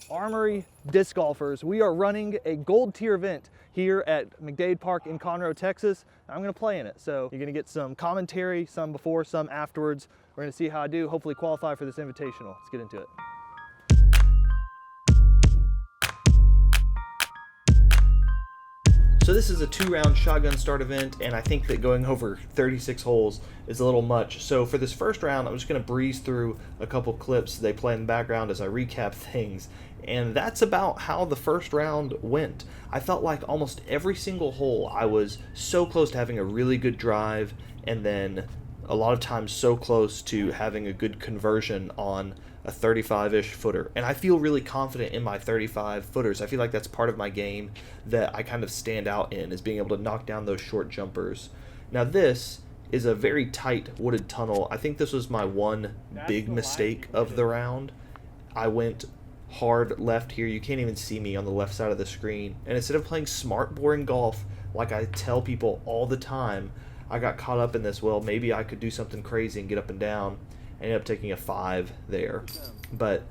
Armory disc golfers. We are running a gold tier event here at McDade Park in Conroe, Texas. I'm gonna play in it. So you're gonna get some commentary, some before, some afterwards. We're gonna see how I do, hopefully qualify for this invitational. Let's get into it. So this is a 2-round shotgun start event, and I think that going over 36 holes is a little much. So for this first round, I'm just going to breeze through a couple clips they play in the background as I recap things. And that's about how the first round went. I felt like almost every single hole I was so close to having a really good drive, and then a lot of times so close to having a good conversion on a 35-ish footer. And I feel really confident in my 35 footers. I feel like that's part of my game that I kind of stand out in, is being able to knock down those short jumpers. Now this is a very tight wooded tunnel. I think this was my one big mistake of the round. I went hard left here. You can't even see me on the left side of the screen. And instead of playing smart, boring golf like I tell people all the time, I got caught up in this, well, maybe I could do something crazy and get up and down. I ended up taking a 5 there. But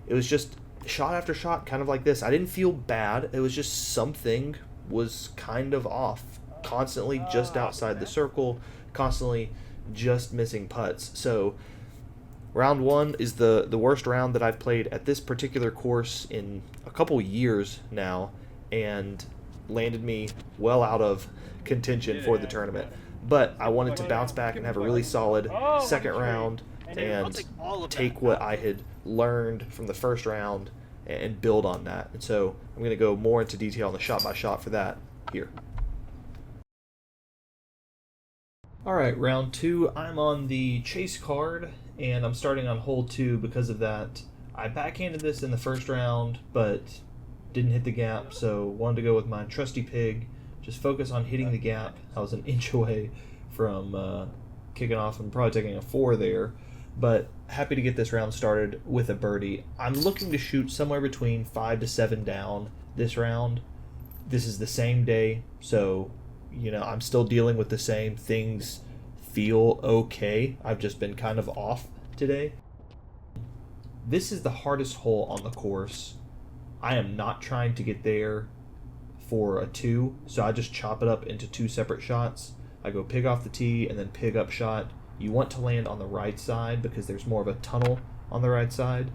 it was just shot after shot, kind of like this. I didn't feel bad. It was just something was kind of off. Constantly just outside the circle, constantly just missing putts. So round 1 is the worst round that I've played at this particular course in a couple years now, and landed me well out of contention for the tournament. But I wanted to bounce back and have a really solid second round and take what I had learned from the first round and build on that. And so I'm going to go more into detail on the shot by shot for that here. Alright, round 2, I'm on the chase card, and I'm starting on hole 2 because of that. I backhanded this in the first round, but didn't hit the gap, so wanted to go with my trusty pig, just focus on hitting the gap. I was an inch away from kicking off and probably taking a 4 there, but happy to get this round started with a birdie. I'm looking to shoot somewhere between 5 to 7 down this round. This is the same day, so you know, I'm still dealing with the same things. Feel okay. I've just been kind of off today. This is the hardest hole on the course. I am not trying to get there for a 2, so I just chop it up into 2 separate shots. I go pig off the tee and then pig up shot. You want to land on the right side because there's more of a tunnel on the right side.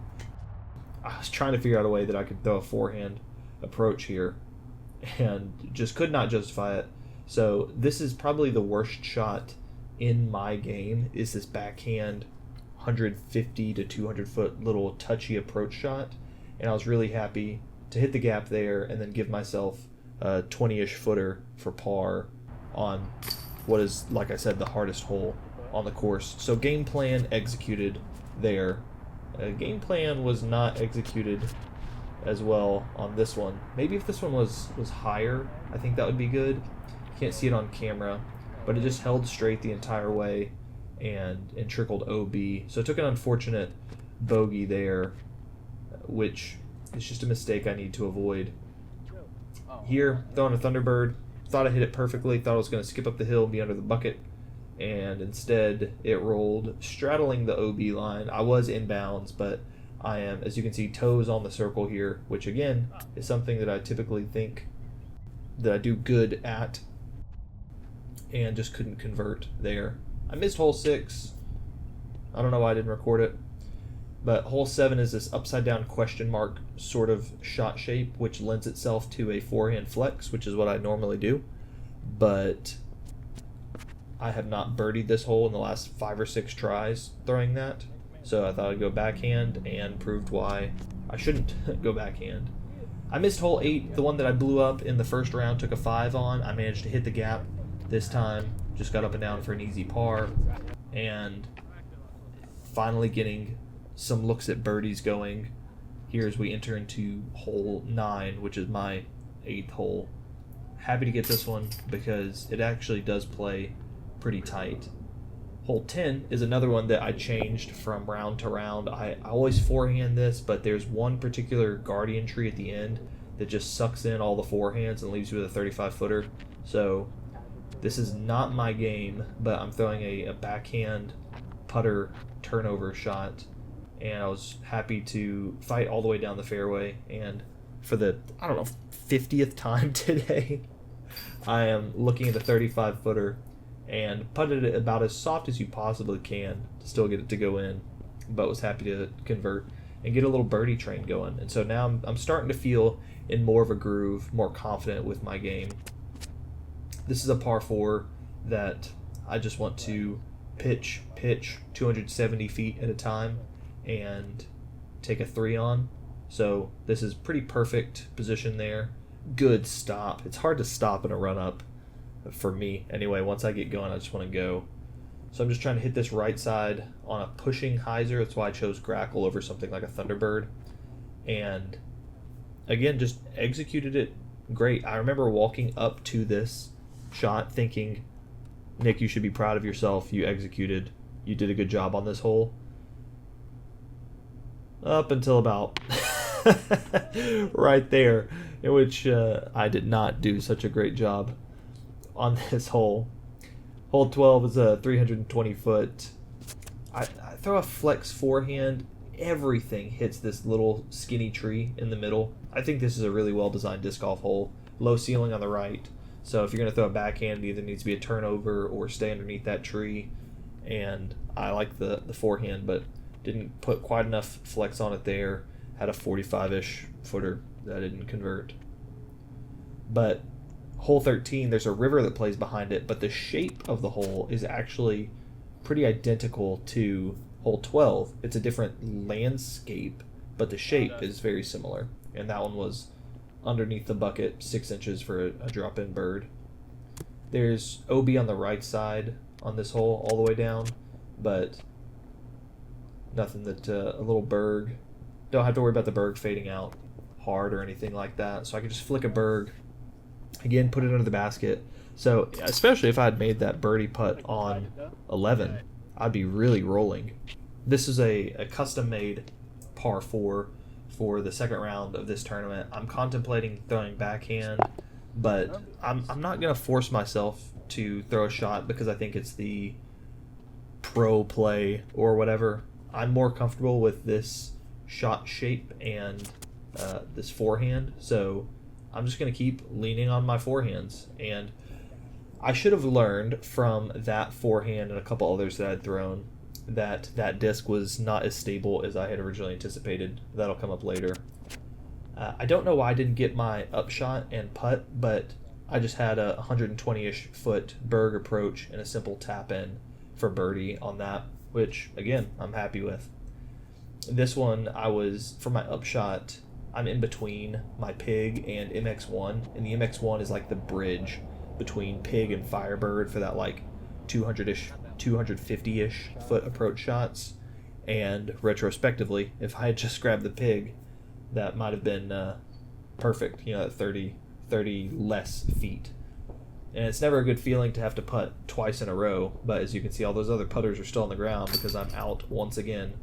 I was trying to figure out a way that I could throw a forehand approach here and just could not justify it. So this is probably the worst shot in my game, is this backhand 150 to 200 foot little touchy approach shot. And I was really happy to hit the gap there and then give myself a 20-ish footer for par on what is, like I said, the hardest hole on the course. So game plan executed there. Game plan was not executed as well on this one. Maybe if this one was higher, I think that would be good. Can't see it on camera, but it just held straight the entire way and trickled OB. So I took an unfortunate bogey there, which is just a mistake I need to avoid. Here, throwing a Thunderbird, thought I hit it perfectly, thought I was going to skip up the hill and be under the bucket, and instead it rolled straddling the OB line. I was inbounds, but I am, as you can see, toes on the circle here, which again is something that I typically think that I do good at, and just couldn't convert there. I missed hole 6. I don't know why I didn't record it. But hole 7 is this upside down question mark sort of shot shape, which lends itself to a forehand flex, which is what I normally do. But I have not birdied this hole in the last 5 or 6 tries throwing that. So I thought I'd go backhand, and proved why I shouldn't go backhand. I missed hole 8, the one that I blew up in the first round, took a 5 on. I managed to hit the gap this time, just got up and down for an easy par, and finally getting some looks at birdies going here as we enter into hole 9, which is my 8th hole. Happy to get this one because it actually does play pretty tight. Hole 10 is another one that I changed from round to round. I always forehand this, but there's one particular guardian tree at the end that just sucks in all the forehands and leaves you with a 35 footer. So this is not my game, but I'm throwing a backhand putter turnover shot, and I was happy to fight all the way down the fairway. And for the, I don't know, 50th time today, I am looking at the 35-footer and putted it about as soft as you possibly can to still get it to go in, but was happy to convert and get a little birdie train going. And so now I'm starting to feel in more of a groove, more confident with my game. This is a par 4 that I just want to pitch 270 feet at a time and take a 3 on. So this is pretty perfect position there. Good stop. It's hard to stop in a run-up for me. Anyway, once I get going, I just want to go. So I'm just trying to hit this right side on a pushing hyzer. That's why I chose Grackle over something like a Thunderbird. And again, just executed it great. I remember walking up to this shot thinking, Nick, you should be proud of yourself. You did a good job on this hole. Up until about right there, in which I did not do such a great job on this hole. Hole 12 is a 320 foot. I throw a flex forehand. Everything hits this little skinny tree in the middle. I think this is a really well designed disc golf hole. Low ceiling on the right. So if you're going to throw a backhand, it either needs to be a turnover or stay underneath that tree. And I like the forehand, but didn't put quite enough flex on it there. Had a 45-ish footer that I didn't convert. But hole 13, there's a river that plays behind it, but the shape of the hole is actually pretty identical to hole 12. It's a different landscape, but the shape is very similar. And that one was underneath the bucket, 6 inches for a drop-in bird. There's OB on the right side on this hole all the way down, but nothing that a little Berg. Don't have to worry about the Berg fading out hard or anything like that. So I can just flick a Berg. Again, put it under the basket. So, especially if I had made that birdie putt on 11, I'd be really rolling. This is a custom-made par 4 for the second round of this tournament. I'm contemplating throwing backhand, but I'm not going to force myself to throw a shot because I think it's the pro play or whatever. I'm more comfortable with this shot shape and this forehand, so I'm just going to keep leaning on my forehands. And I should have learned from that forehand and a couple others that I'd thrown that disc was not as stable as I had originally anticipated. That'll come up later. I don't know why I didn't get my upshot and putt, but I just had a 120-ish foot Berg approach and a simple tap in for birdie on that, which, again, I'm happy with. This one, for my upshot, I'm in between my Pig and MX1, and the MX1 is like the bridge between Pig and Firebird for that like 200-ish, 250-ish foot approach shots. And retrospectively, if I had just grabbed the Pig, that might have been perfect, at 30 less feet. And it's never a good feeling to have to putt twice in a row, but as you can see, all those other putters are still on the ground because I'm out once again.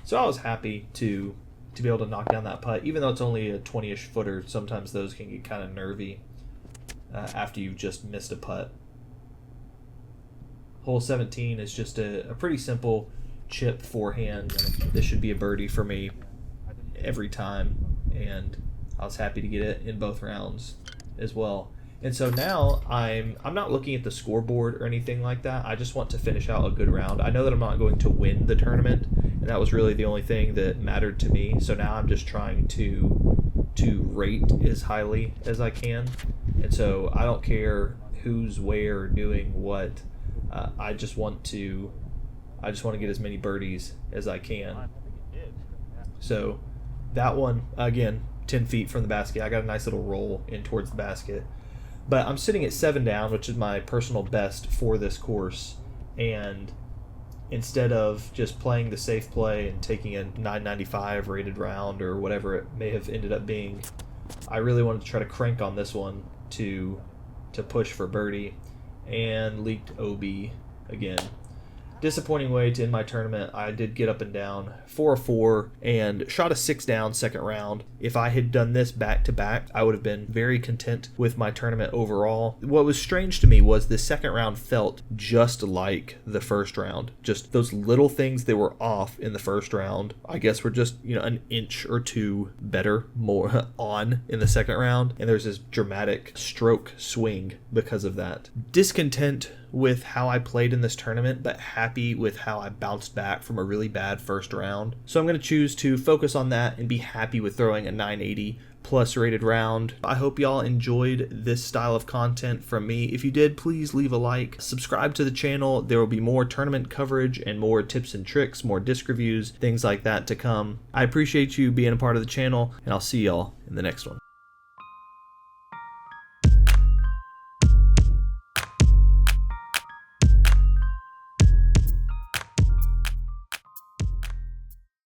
So I was happy to be able to knock down that putt, even though it's only a 20-ish footer. Sometimes those can get kind of nervy after you've just missed a putt. Hole 17 is just a pretty simple chip forehand. This should be a birdie for me every time, and I was happy to get it in both rounds as well. And so now I'm not looking at the scoreboard or anything like that. I just want to finish out a good round. I know that I'm not going to win the tournament, and that was really the only thing that mattered to me. So now I'm just trying to rate as highly as I can. And so I don't care who's where doing what. I just want to get as many birdies as I can. So that one, again, 10 feet from the basket. I got a nice little roll in towards the basket. But I'm sitting at 7 down, which is my personal best for this course. And instead of just playing the safe play and taking a 995 rated round or whatever it may have ended up being, I really wanted to try to crank on this one to push for birdie, and leaked OB again. Disappointing way to end my tournament. I did get up and down 4-4 and shot a 6 down second round. If I had done this back to back, I would have been very content with my tournament overall. What was strange to me was the second round felt just like the first round. Just those little things that were off in the first round, I guess, were just, an inch or two better, more on in the second round. And there's this dramatic stroke swing because of that. Discontent with how I played in this tournament, but happy with how I bounced back from a really bad first round. So I'm going to choose to focus on that and be happy with throwing a 980 plus rated round. I hope y'all enjoyed this style of content from me. If you did, please leave a like, subscribe to the channel. There will be more tournament coverage and more tips and tricks, more disc reviews, things like that to come. I appreciate you being a part of the channel, and I'll see y'all in the next one.